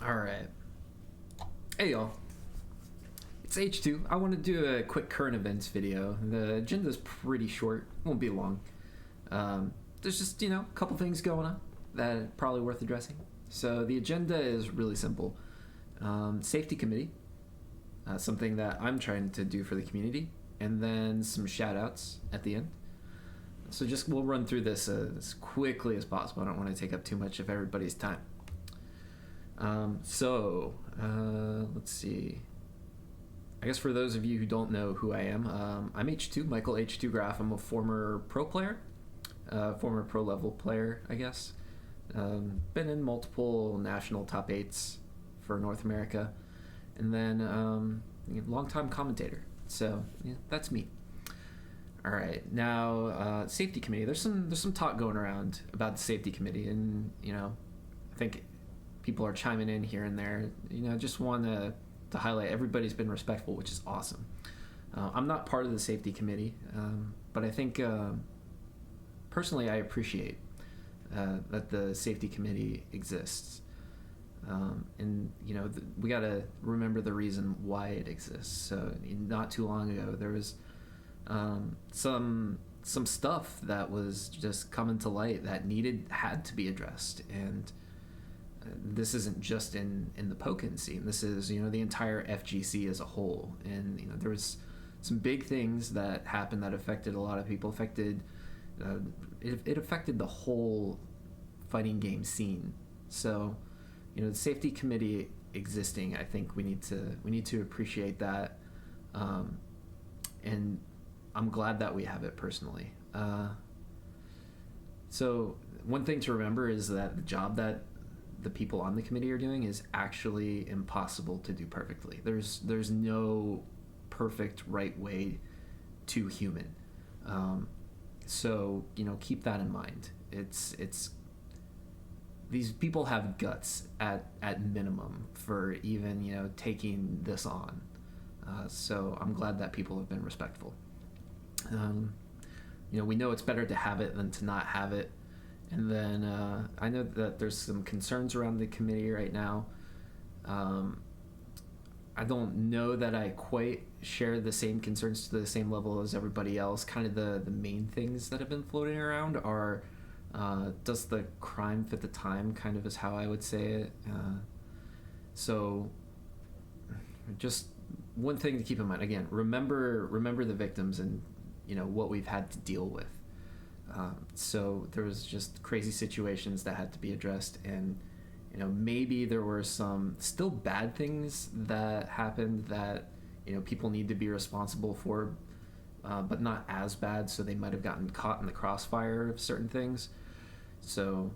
All right. Hey, y'all. It's H2. I want to do a quick current events video. The agenda's pretty short, won't be long. There's just, a couple things going on that are probably worth addressing. So the agenda is really simple. Safety committee, something that I'm trying to do for the community, and then some shout outs at the end. So we'll run through this as quickly as possible. I don't want to take up too much of everybody's time. Let's see. I guess for those of you who don't know who I am, I'm H2, Michael H2 Graf. I'm a former pro player, former pro level player, I guess. Been in multiple national top 8s for North America, and then long-time commentator. So that's me. All right, now safety committee. There's some talk going around about the safety committee, and I think people are chiming in here and there. Just want to highlight everybody's been respectful, which is awesome. I'm not part of the safety committee, but I think personally I appreciate that the safety committee exists. And we got to remember the reason why it exists. So not too long ago there was some stuff that was just coming to light that had to be addressed, and this isn't just in the Pokken scene. This is the entire FGC as a whole, and there was some big things that happened that affected a lot of people. It affected the whole fighting game scene. So the safety committee existing, I think we need to appreciate that, and I'm glad that we have it personally. So one thing to remember is that the job that the people on the committee are doing is actually impossible to do perfectly. There's no perfect right way to human. So keep that in mind. It's these people have guts at minimum for even taking this on. So I'm glad that people have been respectful. We know it's better to have it than to not have it. And then I know that there's some concerns around the committee right now. I don't know that I quite share the same concerns to the same level as everybody else. Kind of the main things that have been floating around are, does the crime fit the time, kind of is how I would say it. So just one thing to keep in mind, again, remember the victims and what we've had to deal with. So there was just crazy situations that had to be addressed, and maybe there were some still bad things that happened that people need to be responsible for, but not as bad, so they might have gotten caught in the crossfire of certain things. So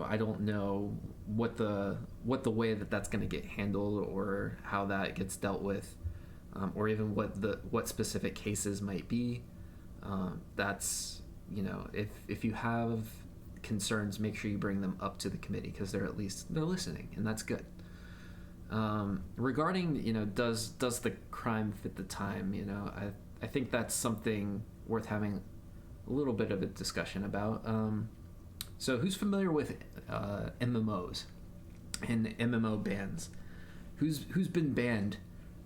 I don't know what the way that's going to get handled, or how that gets dealt with, or even what specific cases might be. That's if you have concerns, make sure you bring them up to the committee, because they're listening, and that's good. Regarding does the crime fit the time, I think that's something worth having a little bit of a discussion about. So who's familiar with MMOs and MMO bans? Who's been banned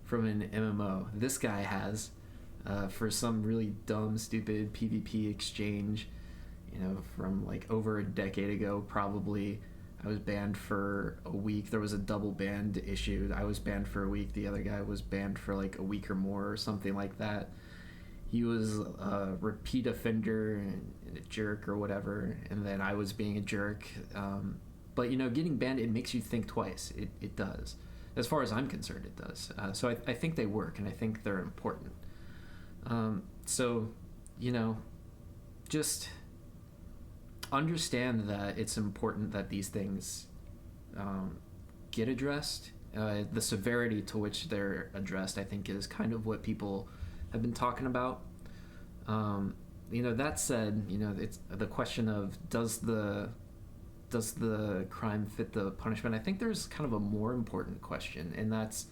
from an MMO? This guy has, for some really dumb, stupid PvP exchange, from like over a decade ago, probably. I was banned for a week. There was a double banned issue. I was banned for a week. The other guy was banned for like a week or more, or something like that. He was a repeat offender and a jerk or whatever, and then I was being a jerk. But getting banned, it makes you think twice. It does. As far as I'm concerned, it does. So I think they work, and I think they're important. So just understand that it's important that these things get addressed. The severity to which they're addressed, I think, is kind of what people have been talking about. That said, it's the question of does the crime fit the punishment? I think there's kind of a more important question, and that's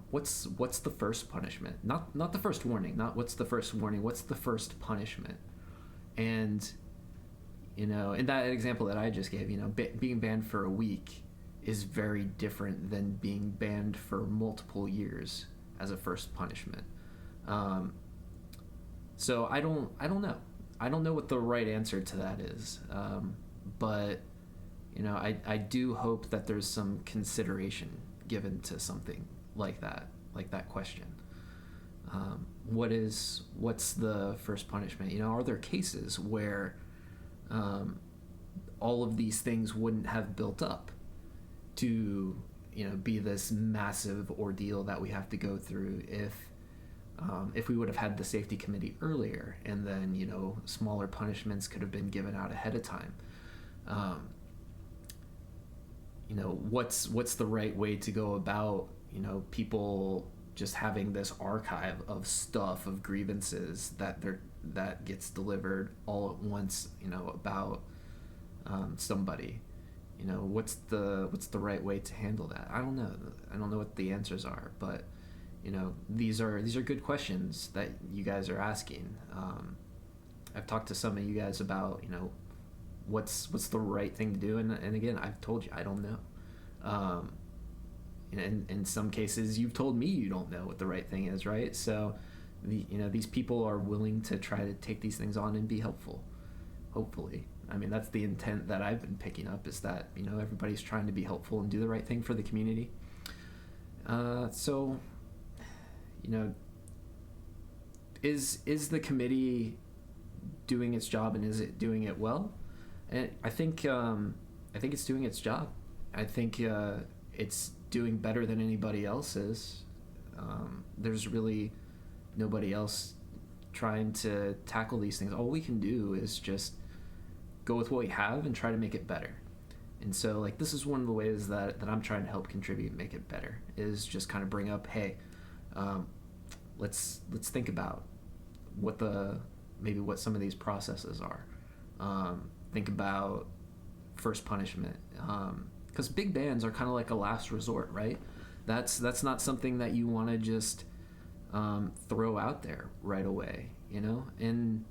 what's the first punishment? Not the first warning. Not what's the first warning. What's the first punishment? And in that example that I just gave, being banned for a week is very different than being banned for multiple years as a first punishment. So I don't know. I don't know what the right answer to that is. But I do hope that there's some consideration given to something like that question. What's the first punishment? Are there cases where all of these things wouldn't have built up to be this massive ordeal that we have to go through if we would have had the safety committee earlier, and then smaller punishments could have been given out ahead of time. What's the right way to go about people just having this archive of stuff, of grievances that gets delivered all at once about somebody. What's the right way to handle that? I don't know what the answers are, but these are good questions that you guys are asking. I've talked to some of you guys about what's the right thing to do, and again, I've told you I don't know. In some cases you've told me you don't know what the right thing is, right? So these people are willing to try to take these things on and be helpful, hopefully. I mean, that's the intent that I've been picking up, is that everybody's trying to be helpful and do the right thing for the community. So is the committee doing its job, and is it doing it well? And I think it's doing its job. I think it's doing better than anybody else is. There's really nobody else trying to tackle these things. All we can do is just go with what we have and try to make it better. And so this is one of the ways that I'm trying to help contribute, make it better, is just kind of bring up, hey, let's think about what some of these processes are. Think about first punishment, because big bans are kind of like a last resort, right? That's not something that you want to just throw out there right away, and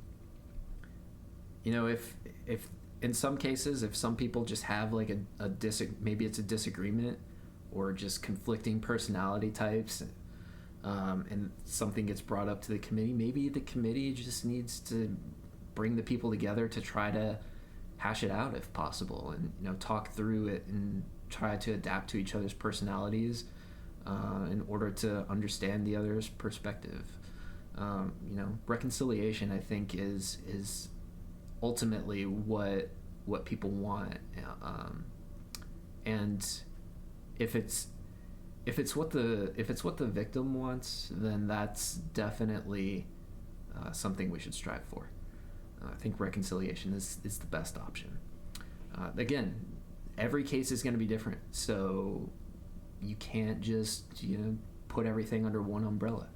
if in some cases, if some people just have maybe it's a disagreement or just conflicting personality types, and something gets brought up to the committee, maybe the committee just needs to bring the people together to try to hash it out if possible, and talk through it and try to adapt to each other's personalities in order to understand the other's perspective. Reconciliation, I think, is ultimately what people want, and if it's what the victim wants, then that's definitely something we should strive for. I think reconciliation is the best option. Again, every case is going to be different, so you can't just put everything under one umbrella.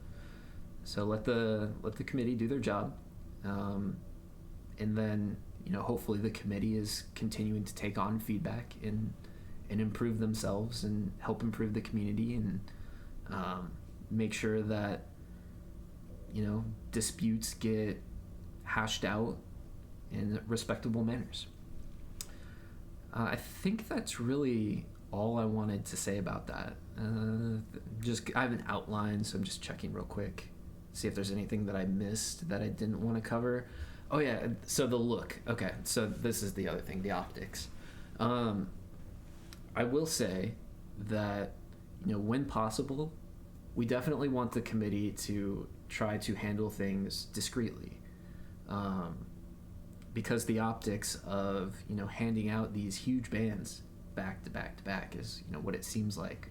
So let the committee do their job, and then hopefully the committee is continuing to take on feedback and improve themselves and help improve the community, and make sure that disputes get hashed out in respectable manners. I think that's really all I wanted to say about that. I have an outline, so I'm just checking real quick, see if there's anything that I missed that I didn't want to cover. Oh yeah, so the look. Okay, so this is the other thing, the optics. I will say that when possible, we definitely want the committee to try to handle things discreetly, because the optics of handing out these huge bans back to back to back is what it seems like.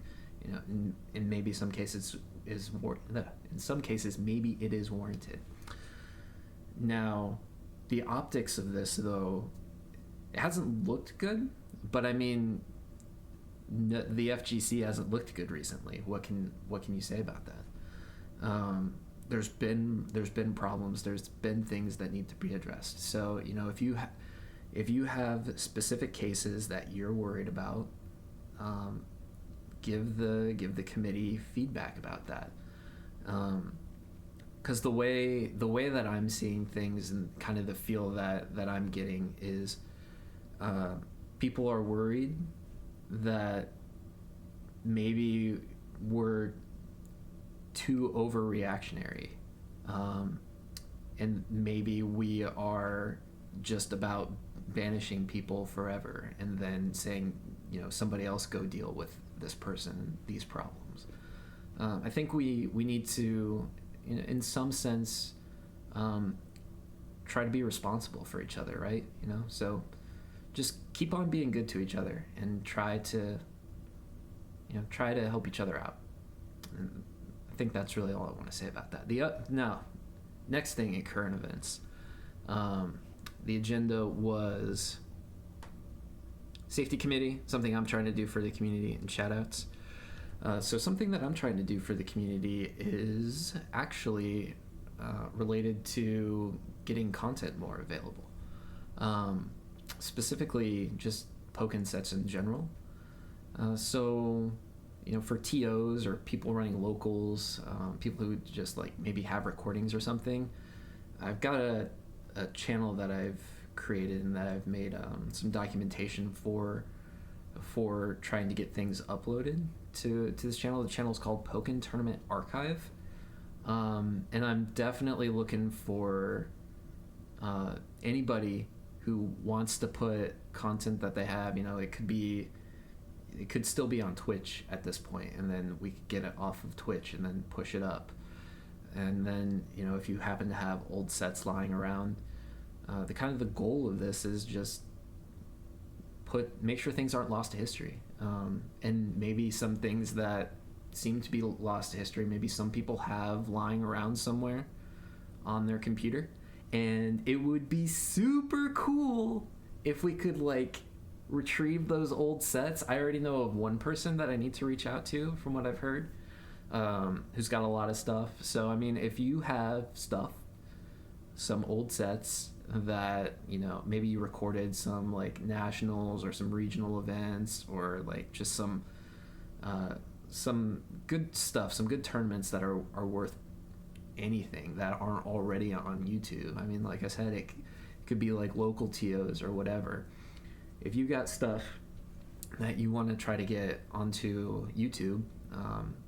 In maybe some cases in some cases maybe it is warranted. Now, the optics of this, though, it hasn't looked good, but I mean, the FGC hasn't looked good recently. What can you say about that? There's been problems. There's been things that need to be addressed. So if you have specific cases that you're worried about, give the committee feedback about that. Because the way that I'm seeing things and kind of the feel that I'm getting is, people are worried that maybe we're too overreactionary, and maybe we are just about banishing people forever and then saying, somebody else go deal with this person, these problems. I think we need to, in some sense, try to be responsible for each other, right? So just keep on being good to each other and try to help each other out. And I think that's really all I want to say about that. Now, next thing in current events, the agenda was safety committee, something I'm trying to do for the community, and shout outs. So something that I'm trying to do for the community is actually related to getting content more available. Specifically just Pokken sets in general. So for TOs or people running locals, people who just like maybe have recordings or something, I've got a channel that I've created and that I've made some documentation for trying to get things uploaded to this channel. The channel is called Pokken Tournament Archive, and I'm definitely looking for anybody who wants to put content that they have. It could still be on Twitch at this point, and then we could get it off of Twitch and then push it up. And then, if you happen to have old sets lying around, the goal of this is just make sure things aren't lost to history. And maybe some things that seem to be lost to history, maybe some people have lying around somewhere on their computer. And it would be super cool if we could retrieve those old sets. I already know of one person that I need to reach out to, from what I've heard, who's got a lot of stuff. So if you have stuff, some old sets that maybe you recorded some nationals or some regional events, or just some good stuff, some good tournaments that are worth anything that aren't already on YouTube. Like I said, it could be local TOs or whatever. If you got stuff that you want to try to get onto YouTube,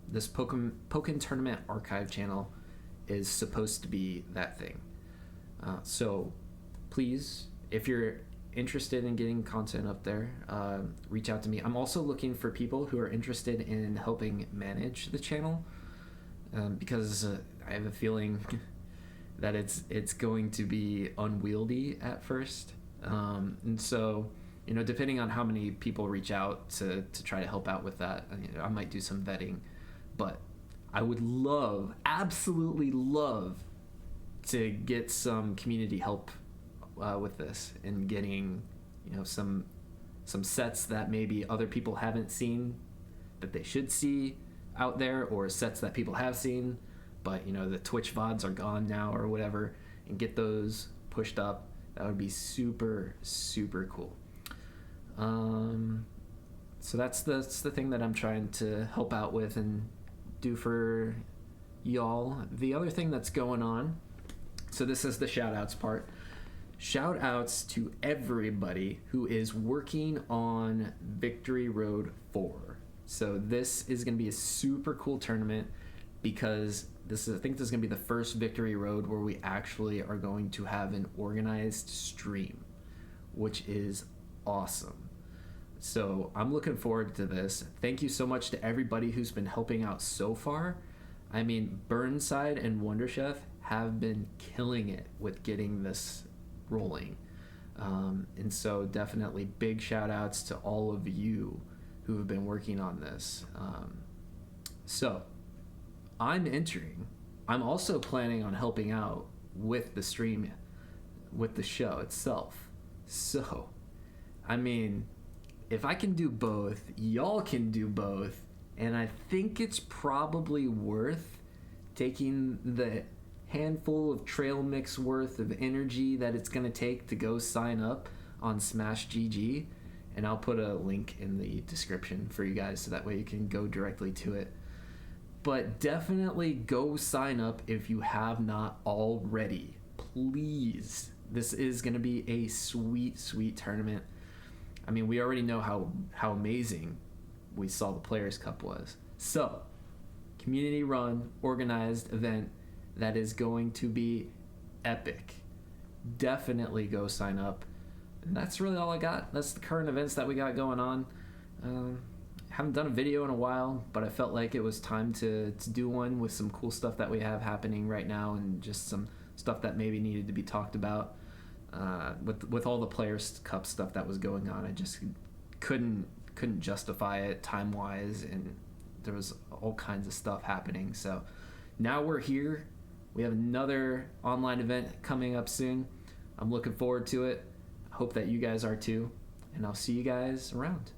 this Pokken Tournament Archive channel is supposed to be that thing. So please, if you're interested in getting content up there, reach out to me. I'm also looking for people who are interested in helping manage the channel, because I have a feeling that it's going to be unwieldy at first. And so, depending on how many people reach out to try to help out with that, I might do some vetting. But I would absolutely love to get some community help with this, and getting some sets that maybe other people haven't seen that they should see out there, or sets that people have seen but the Twitch VODs are gone now or whatever, and get those pushed up. That would be super, super cool. So that's the thing that I'm trying to help out with and do for y'all. The other thing that's going on, so this is the shout outs part. Shout outs to everybody who is working on Victory Road 4. So this is going to be a super cool tournament, because I think this is going to be the first Victory Road where we actually are going to have an organized stream, which is awesome. So I'm looking forward to this. Thank you so much to everybody who's been helping out so far. Burnside and Wonderchef have been killing it with getting this rolling. And so definitely big shout outs to all of you who have been working on this. So I'm entering. I'm also planning on helping out with the stream, with the show itself. So, if I can do both, y'all can do both. And I think it's probably worth taking the handful of trail mix worth of energy that it's going to take to go sign up on Smash GG. And I'll put a link in the description for you guys, so that way you can go directly to it. But definitely go sign up if you have not already. Please. This is going to be a sweet, sweet tournament. I mean, we already know how amazing we saw the Players Cup was. So, community run, organized event that is going to be epic. Definitely go sign up. And that's really all I got. That's the current events that we got going on. Haven't done a video in a while, but I felt like it was time to do one with some cool stuff that we have happening right now and just some stuff that maybe needed to be talked about. With all the Players Cup stuff that was going on, I just couldn't justify it time-wise, and there was all kinds of stuff happening. So now we're here. We have another online event coming up soon. I'm looking forward to it. I hope that you guys are too, and I'll see you guys around.